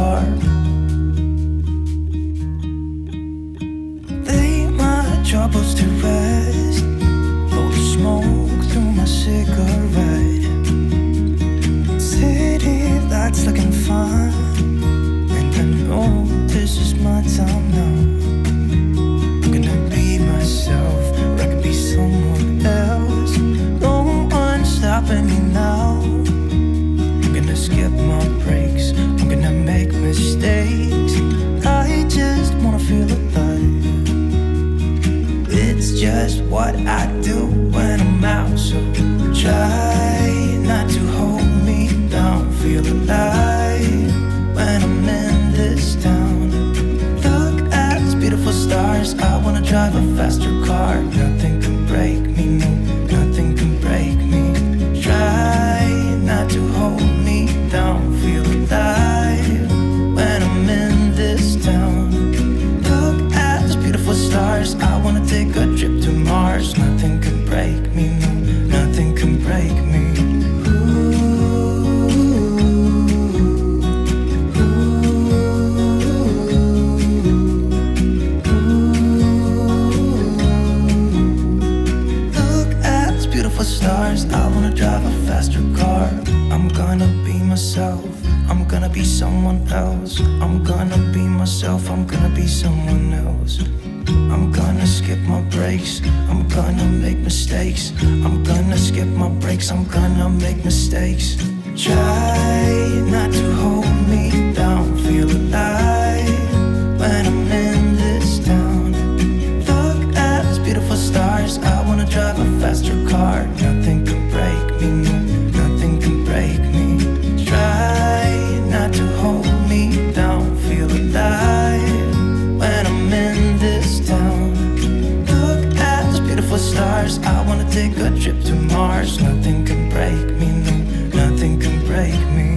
car. Lay my troubles to rest, blow the smoke through my cigarette. City lights looking fine, and I know this is my time now. I'm gonna be myself, or I could be someone else. No one's stopping me now. I'm gonna skip my breaks, I'm gonna make mistakes. I just wanna feel alive. It's just what I do when I'm out, so try not to hold me down. Feel alive when I'm in this town. Look at these beautiful stars, I wanna drive a faster car. Nothing can break me, no, nothing can break me. Try not to hold me down. Feel alive when I'm in this town. Look at these beautiful stars, I wanna take a trip to Mars. Nothing can break me, no, nothing can break me. Stars, I wanna drive a faster car. I'm gonna be myself, I'm gonna be someone else. I'm gonna be myself, I'm gonna be someone else. I'm gonna skip my breaks, I'm gonna make mistakes. I'm gonna skip my breaks, I'm gonna make mistakes. Try not to hold me down. Feel alive when I'm in this town. Look at these beautiful stars, I wanna drive a faster car. Nothing can break me, no, nothing can break me. Try not to hold me down. Feel alive when I'm in this town. Look at those beautiful stars, I wanna take a trip to Mars. Nothing can break me, no, nothing can break me.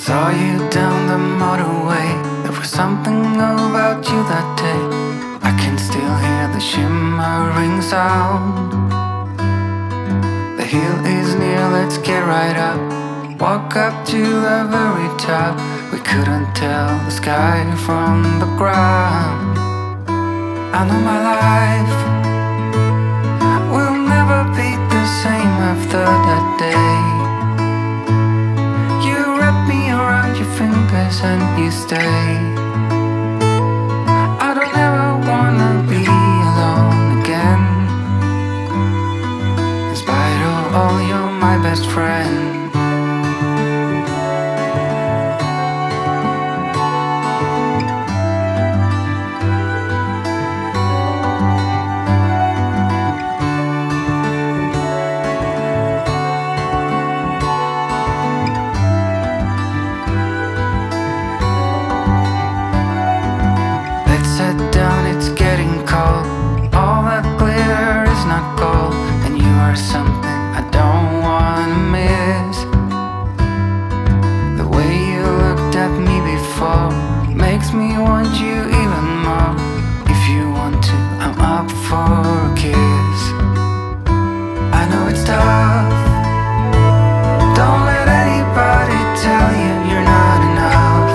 Saw you down the motorway. There was something about you that day. I can still hear the shimmering sound. The hill is near, let's get right up. Walk up to the very top. We couldn't tell the sky from the ground. I know my life will never be the same after that day. Your fingers and you stay. I don't ever wanna be alone again. In spite of all, you're my best friend. Something I don't wanna miss. The way you looked at me before makes me want you even more. If you want to, I'm up for a kiss. I know it's tough. Don't let anybody tell you you're not enough.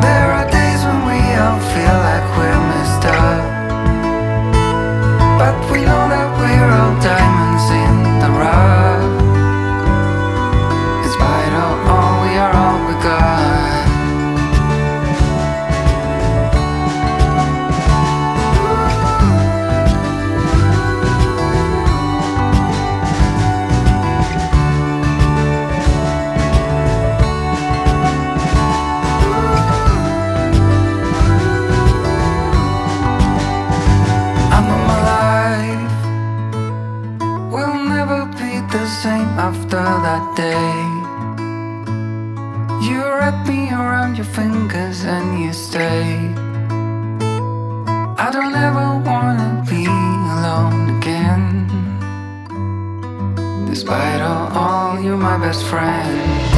There are days when we all feel like we're messed up, but we know that we're all diamonds in the rough. In spite of all, we are all we got. After that day, you wrap me around your fingers and you stay. I don't ever wanna be Despite all, you're my best friend.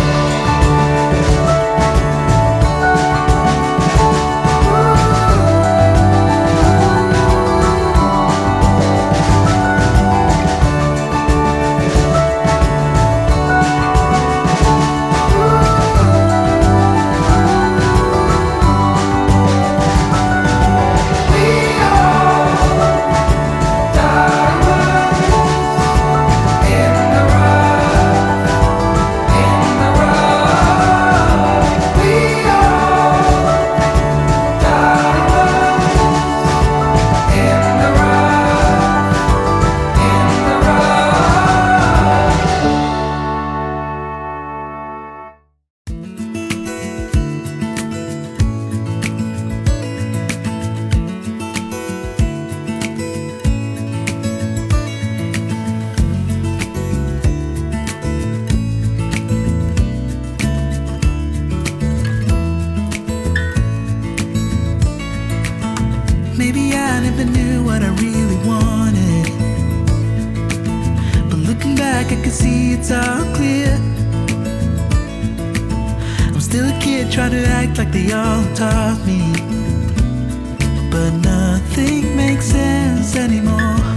Maybe I never knew what I really wanted, but looking back I can see it's all clear. I'm still a kid trying to act like they all taught me, but nothing makes sense anymore.